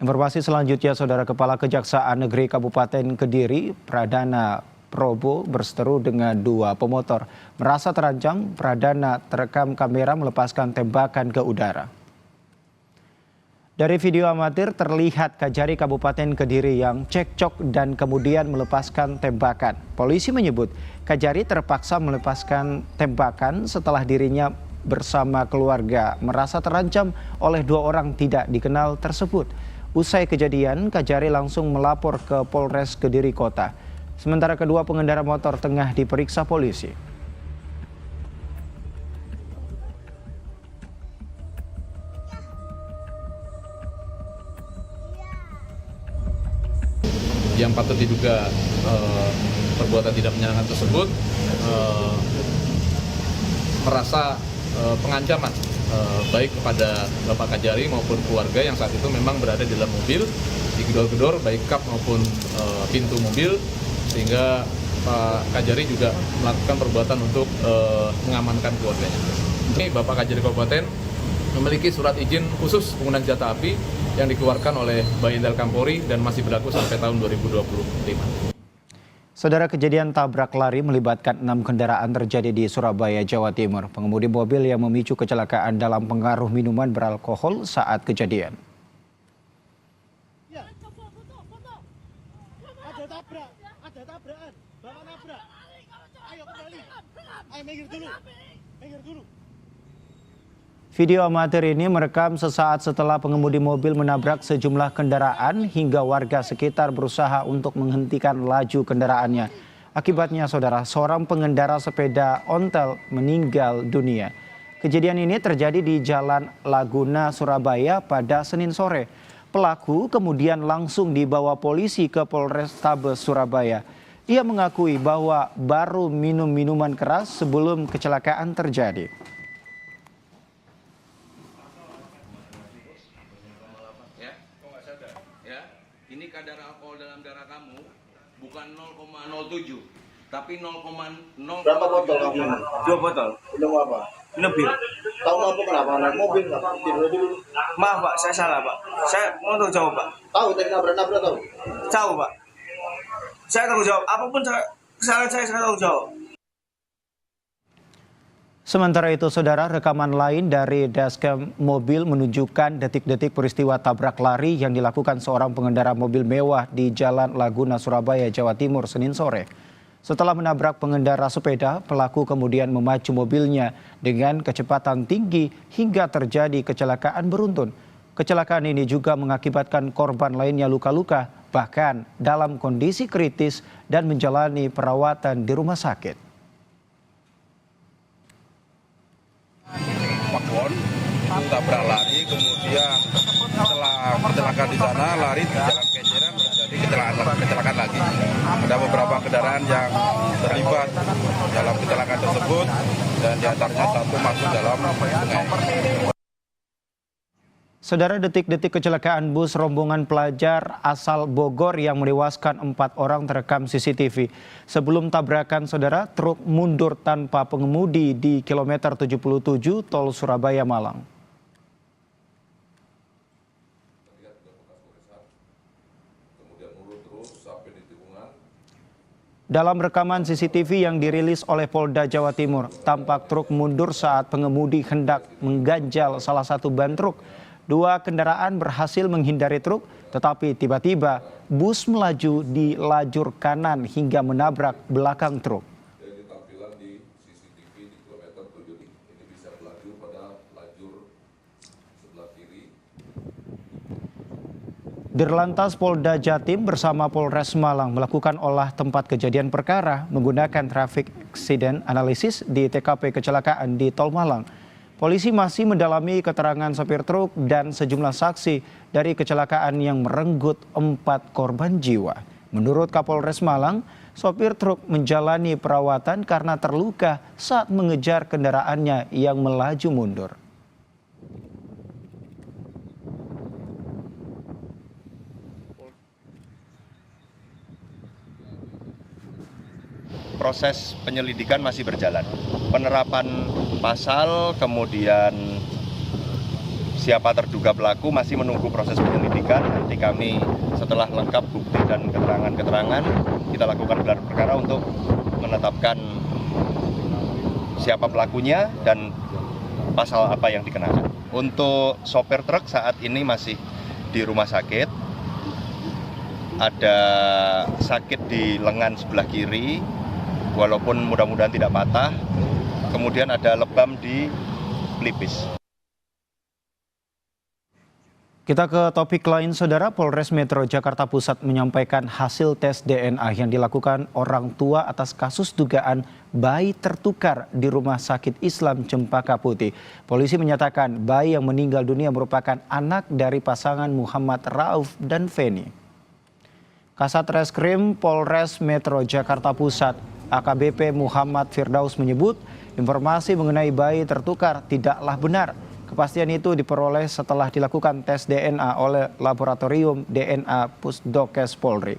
Informasi selanjutnya, Saudara Kepala Kejaksaan Negeri Kabupaten Kediri, Pradana Probo berseteru dengan dua pemotor. Merasa terancam, Pradana terekam kamera melepaskan tembakan ke udara. Dari video amatir terlihat Kajari Kabupaten Kediri yang cekcok dan kemudian melepaskan tembakan. Polisi menyebut Kajari terpaksa melepaskan tembakan setelah dirinya bersama keluarga merasa terancam oleh dua orang tidak dikenal tersebut. Usai kejadian, Kajari langsung melapor ke Polres Kediri Kota. Sementara kedua pengendara motor tengah diperiksa polisi. Yang patut diduga perbuatan tidak menyenangkan tersebut merasa pengancaman baik kepada Bapak Kajari maupun keluarga yang saat itu memang berada di dalam mobil, digedor-gedor baik kap maupun pintu mobil, sehingga Pak Kajari juga melakukan perbuatan untuk mengamankan keluarganya. Ini Bapak Kajari Kabupaten memiliki surat izin khusus penggunaan senjata api yang dikeluarkan oleh Baintel Kampori dan masih berlaku sampai tahun 2025. Saudara, kejadian tabrak lari melibatkan 6 kendaraan terjadi di Surabaya, Jawa Timur. Pengemudi mobil yang memicu kecelakaan dalam pengaruh minuman beralkohol saat kejadian. Ya. Ada tabrakan, bapak nabrak. Ayo kembali. Ayo minggir dulu. Video amatir ini merekam sesaat setelah pengemudi mobil menabrak sejumlah kendaraan hingga warga sekitar berusaha untuk menghentikan laju kendaraannya. Akibatnya, Saudara, seorang pengendara sepeda ontel meninggal dunia. Kejadian ini terjadi di Jalan Laguna, Surabaya pada Senin sore. Pelaku kemudian langsung dibawa polisi ke Polrestabes Surabaya. Ia mengakui bahwa baru minum minuman keras sebelum kecelakaan terjadi. Ini kadar alkohol dalam darah kamu bukan 0,07 tapi 0,0. Berapa botol kamu? 2 botol. Minum apa? Minum bir. Tahu mampu kenapa naik mobil nggak? Tidur dulu. Maaf Pak, saya salah Pak. Saya mau tahu jawab Pak. Tahu tadi nabrak tahu? Tahu Pak. Saya tanggung jawab. Apapun kesalahan saya tanggung jawab. Sementara itu, Saudara, rekaman lain dari dashcam mobil menunjukkan detik-detik peristiwa tabrak lari yang dilakukan seorang pengendara mobil mewah di Jalan Laguna, Surabaya, Jawa Timur, Senin sore. Setelah menabrak pengendara sepeda, pelaku kemudian memacu mobilnya dengan kecepatan tinggi hingga terjadi kecelakaan beruntun. Kecelakaan ini juga mengakibatkan korban lainnya luka-luka, bahkan dalam kondisi kritis dan menjalani perawatan di rumah sakit. Pakon tabrak lari, kemudian setelah kecelakaan di sana lari di Jalan Kenjeran terjadi kecelakaan lagi. Ada beberapa kendaraan yang terlibat dalam kecelakaan tersebut dan diantaranya satu masuk dalam sungai. Saudara, detik-detik kecelakaan bus rombongan pelajar asal Bogor yang menewaskan 4 orang terekam CCTV. Sebelum tabrakan, Saudara, truk mundur tanpa pengemudi di kilometer 77 tol Surabaya Malang. Dalam rekaman CCTV yang dirilis oleh Polda Jawa Timur, tampak truk mundur saat pengemudi hendak mengganjal salah satu ban truk. Dua kendaraan berhasil menghindari truk, tetapi tiba-tiba bus melaju di lajur kanan hingga menabrak belakang truk. Jadi tampilan di CCTV di kilometer 7 ini bisa melaju pada lajur sebelah kiri. Dirlantas Polda Jatim bersama Polres Malang melakukan olah tempat kejadian perkara menggunakan traffic accident analysis di TKP kecelakaan di Tol Malang. Polisi masih mendalami keterangan sopir truk dan sejumlah saksi dari kecelakaan yang merenggut 4 korban jiwa. Menurut Kapolres Malang, sopir truk menjalani perawatan karena terluka saat mengejar kendaraannya yang melaju mundur. Proses penyelidikan masih berjalan. Penerapan pasal, kemudian siapa terduga pelaku masih menunggu proses penyelidikan. Nanti kami setelah lengkap bukti dan keterangan-keterangan, kita lakukan gelar perkara untuk menetapkan siapa pelakunya dan pasal apa yang dikenakan. Untuk sopir truk saat ini masih di rumah sakit. Ada sakit di lengan sebelah kiri, walaupun mudah-mudahan tidak patah. Kemudian ada lebam di pelipis. Kita ke topik lain, Saudara. Polres Metro Jakarta Pusat menyampaikan hasil tes DNA yang dilakukan orang tua atas kasus dugaan bayi tertukar di Rumah Sakit Islam Cempaka Putih. Polisi menyatakan bayi yang meninggal dunia merupakan anak dari pasangan Muhammad Rauf dan Feni. Kasat Reskrim Polres Metro Jakarta Pusat, AKBP Muhammad Firdaus menyebut informasi mengenai bayi tertukar tidaklah benar. Kepastian itu diperoleh setelah dilakukan tes DNA oleh Laboratorium DNA Pusdokes Polri.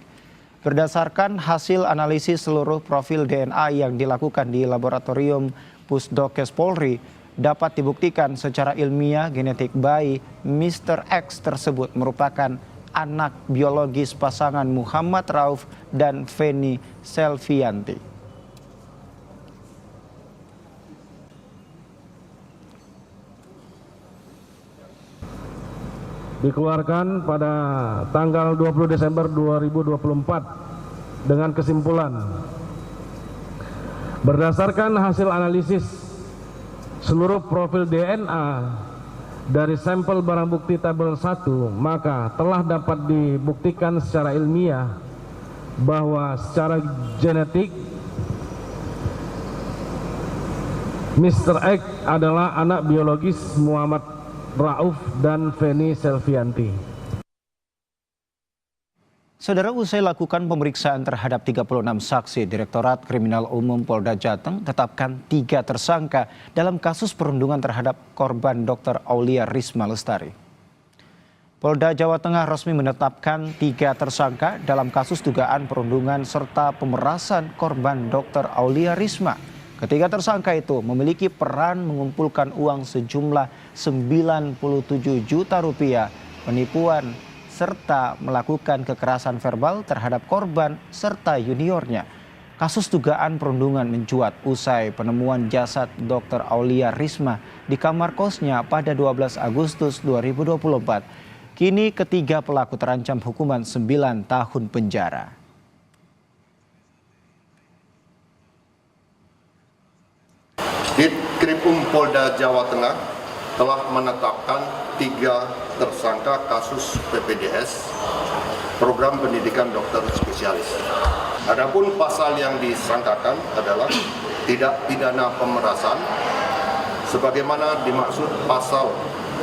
Berdasarkan hasil analisis seluruh profil DNA yang dilakukan di Laboratorium Pusdokes Polri, dapat dibuktikan secara ilmiah genetik bayi Mr. X tersebut merupakan anak biologis pasangan Muhammad Rauf dan Feni Selvianti. Dikeluarkan pada tanggal 20 Desember 2024 dengan kesimpulan berdasarkan hasil analisis seluruh profil DNA dari sampel barang bukti tabel 1, maka telah dapat dibuktikan secara ilmiah bahwa secara genetik Mr. X adalah anak biologis Muhammad Rauf dan Feni Selvianti. Saudara, usai lakukan pemeriksaan terhadap 36 saksi, Direktorat Kriminal Umum Polda Jateng tetapkan 3 tersangka dalam kasus perundungan terhadap korban Dr. Aulia Risma Lestari. Polda Jawa Tengah resmi menetapkan 3 tersangka dalam kasus dugaan perundungan serta pemerasan korban Dr. Aulia Risma. Ketiga tersangka itu memiliki peran mengumpulkan uang sejumlah 97 juta rupiah, penipuan, serta melakukan kekerasan verbal terhadap korban serta juniornya. Kasus dugaan perundungan mencuat usai penemuan jasad Dr. Aulia Risma di kamar kosnya pada 12 Agustus 2024. Kini ketiga pelaku terancam hukuman 9 tahun penjara. Ditkrimum Polda Jawa Tengah telah menetapkan 3 tersangka kasus PPDS, program pendidikan dokter spesialis. Adapun pasal yang disangkakan adalah tidak pidana pemerasan, sebagaimana dimaksud pasal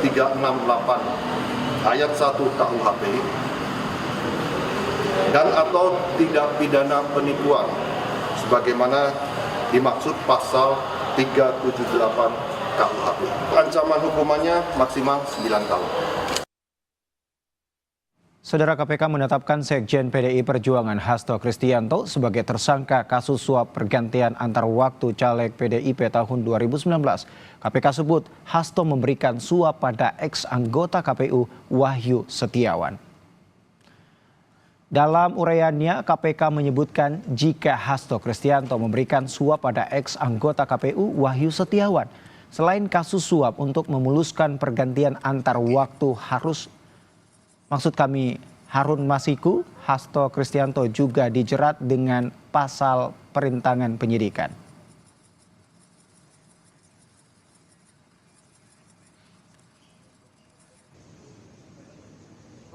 368 ayat 1 KUHP, dan atau tidak pidana penipuan, sebagaimana dimaksud pasal 378 KUHP. Ancaman hukumannya maksimal 9 tahun. Saudara, KPK menetapkan Sekjen PDI Perjuangan Hasto Kristianto sebagai tersangka kasus suap pergantian antar waktu caleg PDIP tahun 2019. KPK sebut Hasto memberikan suap pada ex-anggota KPU Wahyu Setiawan. Dalam uraiannya, KPK menyebutkan jika Hasto Kristianto memberikan suap pada ex-anggota KPU Wahyu Setiawan, selain kasus suap untuk memuluskan pergantian antar waktu Harun Masiku, Hasto Kristianto juga dijerat dengan pasal perintangan penyidikan.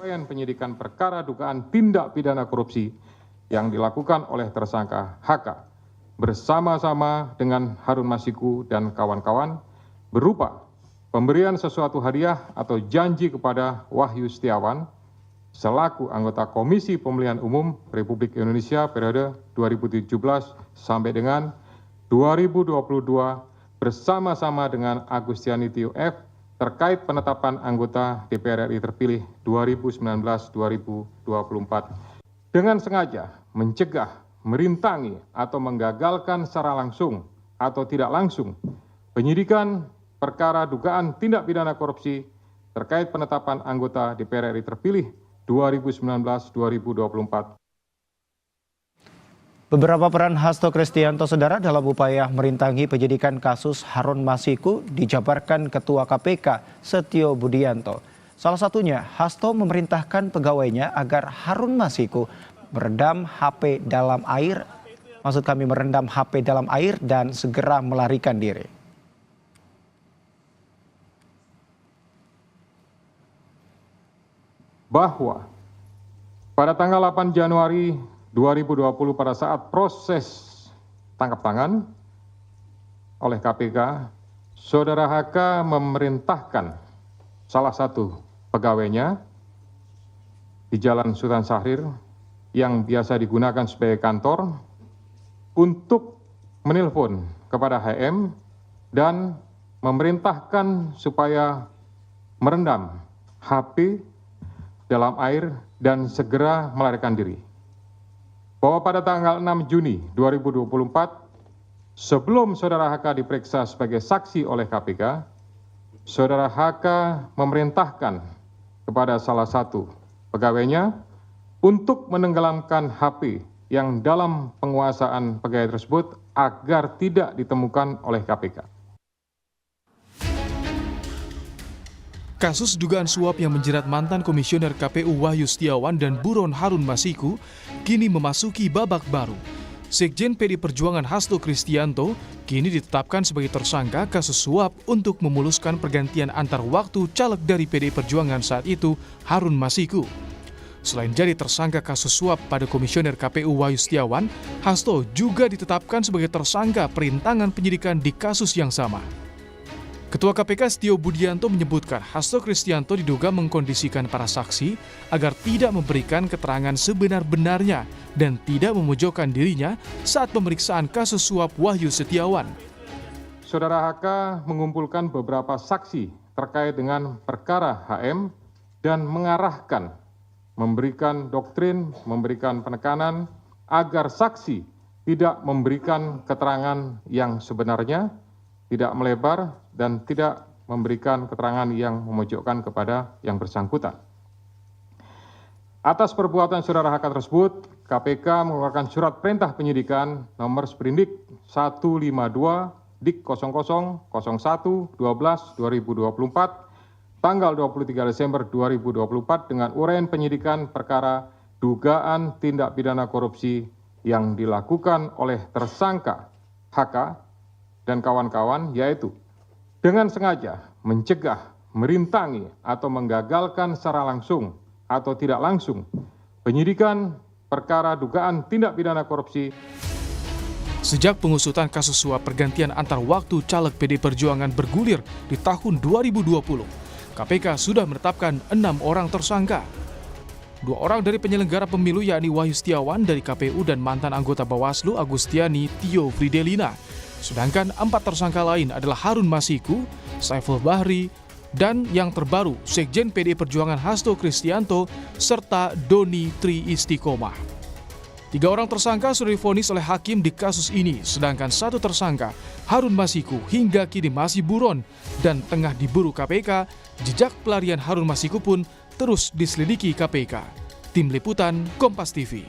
Penyidikan perkara dugaan tindak pidana korupsi yang dilakukan oleh tersangka HK bersama-sama dengan Harun Masiku dan kawan-kawan berupa pemberian sesuatu hadiah atau janji kepada Wahyu Setiawan selaku anggota Komisi Pemilihan Umum Republik Indonesia periode 2017 sampai dengan 2022 bersama-sama dengan Agustiani Tio F terkait penetapan anggota DPR RI terpilih 2019-2024 dengan sengaja mencegah, merintangi atau menggagalkan secara langsung atau tidak langsung penyidikan perkara dugaan tindak pidana korupsi terkait penetapan anggota DPR RI terpilih 2019-2024. Beberapa peran Hasto Kristianto Saudara dalam upaya merintangi penyidikan kasus Harun Masiku dijabarkan Ketua KPK Setio Budianto. Salah satunya, Hasto memerintahkan pegawainya agar Harun Masiku merendam HP dalam air dan segera melarikan diri. Bahwa pada tanggal 8 Januari 2020 pada saat proses tangkap tangan oleh KPK, Saudara HK memerintahkan salah satu pegawainya di Jalan Sultan Syahrir yang biasa digunakan sebagai kantor untuk menelpon kepada HM dan memerintahkan supaya merendam HP dalam air dan segera melarikan diri. Bahwa pada tanggal 6 Juni 2024, sebelum Saudara HK diperiksa sebagai saksi oleh KPK, Saudara HK memerintahkan kepada salah satu pegawainya untuk menenggelamkan HP yang dalam penguasaan pegawai tersebut agar tidak ditemukan oleh KPK. Kasus dugaan suap yang menjerat mantan Komisioner KPU Wahyu Setiawan dan buron Harun Masiku kini memasuki babak baru. Sekjen PD Perjuangan Hasto Kristianto kini ditetapkan sebagai tersangka kasus suap untuk memuluskan pergantian antar waktu caleg dari PD Perjuangan saat itu, Harun Masiku. Selain jadi tersangka kasus suap pada Komisioner KPU Wahyu Setiawan, Hasto juga ditetapkan sebagai tersangka perintangan penyidikan di kasus yang sama. Ketua KPK Setio Budianto menyebutkan Hasto Kristianto diduga mengkondisikan para saksi agar tidak memberikan keterangan sebenar-benarnya dan tidak memojokkan dirinya saat pemeriksaan kasus suap Wahyu Setiawan. Saudara HK mengumpulkan beberapa saksi terkait dengan perkara HM dan mengarahkan, memberikan doktrin, memberikan penekanan agar saksi tidak memberikan keterangan yang sebenarnya, tidak melebar, dan tidak memberikan keterangan yang memojokkan kepada yang bersangkutan. Atas perbuatan Saudara HK tersebut, KPK mengeluarkan surat perintah penyidikan nomor Sprindik 152 Dik 0001 12 2024 tanggal 23 Desember 2024 dengan uraian penyidikan perkara dugaan tindak pidana korupsi yang dilakukan oleh tersangka HK dan kawan-kawan, yaitu dengan sengaja mencegah, merintangi, atau menggagalkan secara langsung atau tidak langsung penyidikan perkara dugaan tindak pidana korupsi. Sejak pengusutan kasus suap pergantian antar waktu caleg PD Perjuangan bergulir di tahun 2020, KPK sudah menetapkan 6 orang tersangka. 2 orang dari penyelenggara pemilu yakni Wahyu Setiawan dari KPU dan mantan anggota Bawaslu Agustiani Tio Fridelina. Sedangkan 4 tersangka lain adalah Harun Masiku, Saiful Bahri, dan yang terbaru Sekjen PD Perjuangan Hasto Kristianto serta Doni Tri Istiqomah. 3 orang tersangka sudah divonis oleh hakim di kasus ini, sedangkan 1 tersangka Harun Masiku hingga kini masih buron dan tengah diburu KPK. Jejak pelarian Harun Masiku pun terus diselidiki KPK. Tim Liputan Kompas TV.